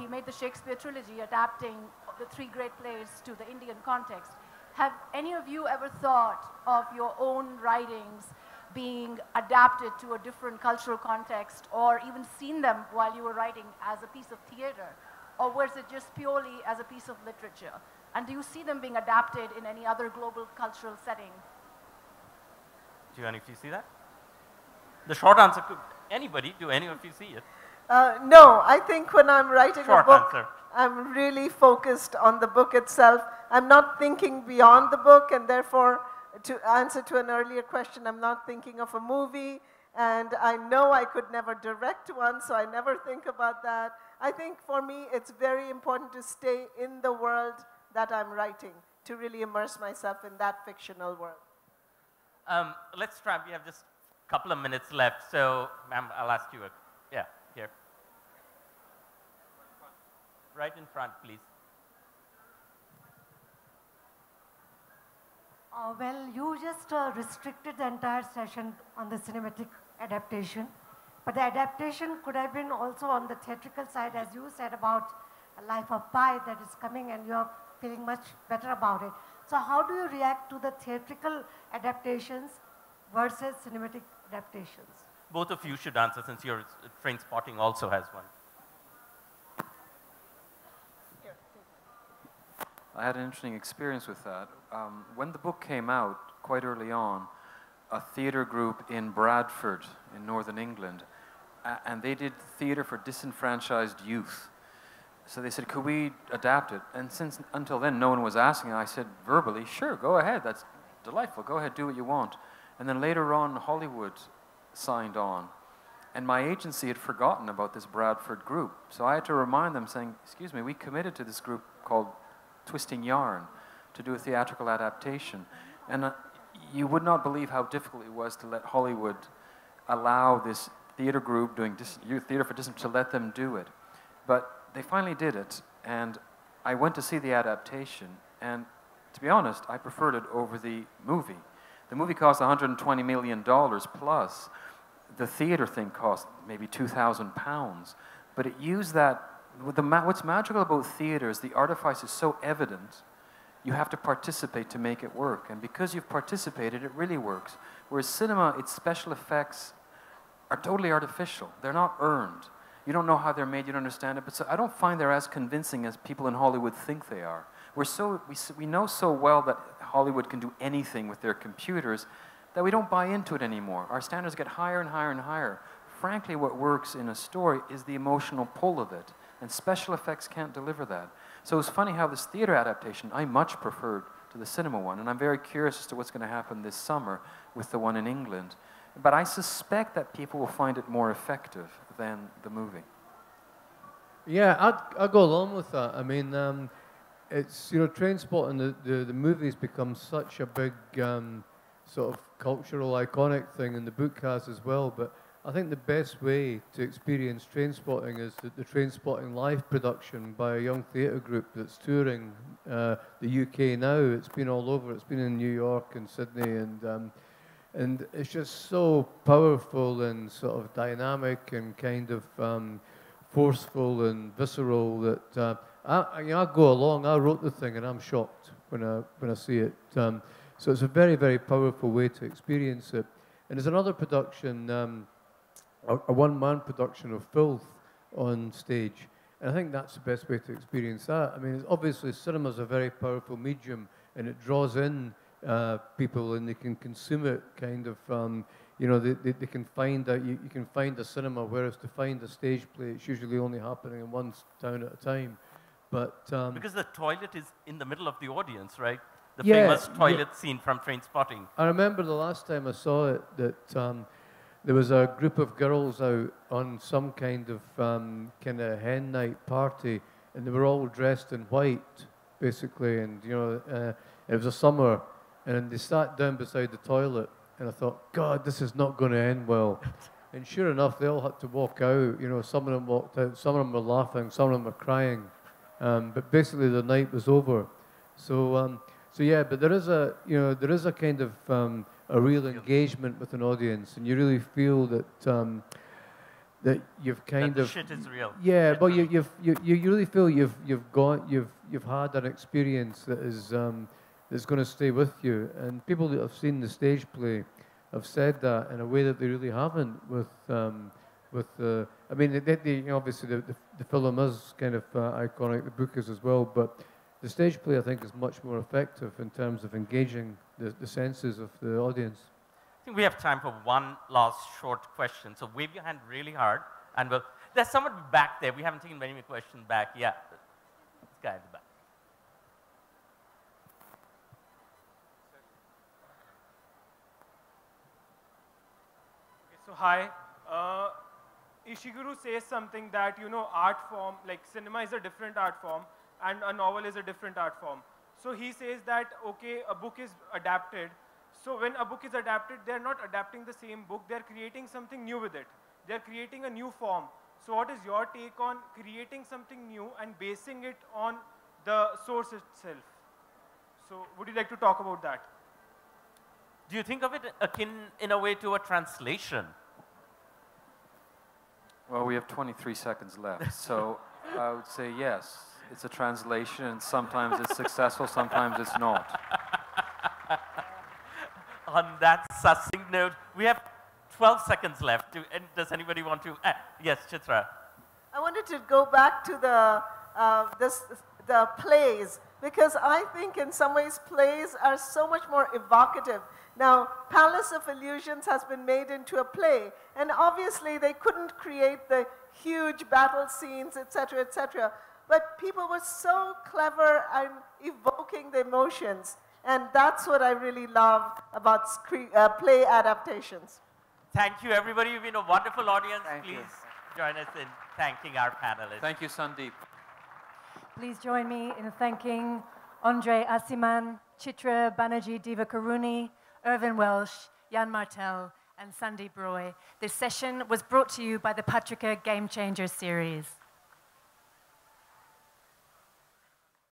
he made the Shakespeare trilogy, adapting the 3 great plays to the Indian context. Have any of you ever thought of your own writings being adapted to a different cultural context, or even seen them while you were writing as a piece of theater? Or was it just purely as a piece of literature? And do you see them being adapted in any other global cultural setting? Do any of you see that? The short answer could anybody. Do any of you see it? No, I think when I'm writing a book, answer. I'm really focused on the book itself. I'm not thinking beyond the book, and therefore, to answer to an earlier question, I'm not thinking of a movie, and I know I could never direct one, so I never think about that. I think for me, it's very important to stay in the world that I'm writing, to really immerse myself in that fictional world. Let's try. We have just a couple of minutes left, so ma'am, I'll ask you. Here. Right in front, please. Well, you just restricted the entire session on the cinematic adaptation, but the adaptation could have been also on the theatrical side, as you said about Life of Pi that is coming, and you're feeling much better about it. So how do you react to the theatrical adaptations versus cinematic adaptations? Both of you should answer, since your Train Spotting also has one. I had an interesting experience with that. When the book came out, quite early on, a theatre group in Bradford in northern England, and they did theatre for disenfranchised youth. So they said, could we adapt it? And since until then no one was asking, I said verbally, sure, go ahead, that's delightful, go ahead, do what you want. And then later on, Hollywood signed on. And my agency had forgotten about this Bradford group. So I had to remind them, saying, excuse me, we committed to this group called Twisting Yarn to do a theatrical adaptation. And you would not believe how difficult it was to let Hollywood allow this theater group doing youth theater for distance to let them do it. But they finally did it, and I went to see the adaptation, and to be honest, I preferred it over the movie. The movie cost $120 million plus. The theater thing cost maybe £2,000, but it used that. What's magical about theater is the artifice is so evident, you have to participate to make it work. And because you've participated, it really works. Whereas cinema, its special effects are totally artificial. They're not earned. You don't know how they're made, you don't understand it, but so I don't find they're as convincing as people in Hollywood think they are. We know so well that Hollywood can do anything with their computers that we don't buy into it anymore. Our standards get higher and higher and higher. Frankly, what works in a story is the emotional pull of it, and special effects can't deliver that. So it's funny how this theater adaptation, I much preferred to the cinema one, and I'm very curious as to what's going to happen this summer with the one in England. But I suspect that people will find it more effective than the movie. Yeah, I'd go along with that. I mean, it's, you know, Trainspotting, the movie's become such a big sort of cultural iconic thing, and the book has as well, but I think the best way to experience Trainspotting is the Trainspotting live production by a young theatre group that's touring the UK now. It's been all over. It's been in New York and Sydney, and it's just so powerful and sort of dynamic and kind of forceful and visceral that I go along. I wrote the thing, and I'm shocked when I see it. So it's a very, very powerful way to experience it. And there's another production. A one-man production of Filth on stage. And I think that's the best way to experience that. I mean, obviously cinema's a very powerful medium, and it draws in people, and they can consume it kind of, you know, they can find that you can find a cinema, whereas to find a stage play, it's usually only happening in one town at a time. But because the toilet is in the middle of the audience, right? The yeah, famous toilet scene from Trainspotting. I remember the last time I saw it that there was a group of girls out on some kind of hen night party, and they were all dressed in white, basically, and you know, it was a summer, and they sat down beside the toilet, and I thought, God, this is not going to end well. And sure enough, they all had to walk out. You know, some of them walked out, some of them were laughing, some of them were crying, but basically the night was over. So yeah, but there is a kind of a real engagement with an audience, and you really feel that that you've kind of shit is real. Yeah, but you really feel you've had an experience that is that's going to stay with you. And people that have seen the stage play have said that in a way that they really haven't with the. I mean, you know, obviously the film is kind of iconic. The book is as well, but the stage play, I think, is much more effective in terms of engaging the senses of the audience. I think we have time for one last short question. So wave your hand really hard, and there's someone back there. We haven't taken many questions back. Yeah, this guy at the back. Okay, so hi. Ishiguro says something that, you know, art form, like cinema is a different art form, and a novel is a different art form. So he says that, okay, a book is adapted. So when a book is adapted, they're not adapting the same book, they're creating something new with it. They're creating a new form. So what is your take on creating something new and basing it on the source itself? So would you like to talk about that? Do you think of it akin in a way to a translation? Well, we have 23 seconds left, so I would say yes. It's a translation, and sometimes it's successful, sometimes it's not. On that succinct note, we have 12 seconds left. Does anybody want to? Yes, Chitra. I wanted to go back to the plays, because I think in some ways plays are so much more evocative. Now, Palace of Illusions has been made into a play, and obviously they couldn't create the huge battle scenes, etc., etc. But people were so clever in evoking the emotions, and that's what I really love about play adaptations. Thank you, everybody. You've been a wonderful audience. Thank you. Please join us in thanking our panelists. Thank you, Sandip. Please join me in thanking André Aciman, Chitra Banerjee Divakaruni, Irvine Welsh, Yann Martel, and Sandip Roy. This session was brought to you by the Patrika Game Changer series.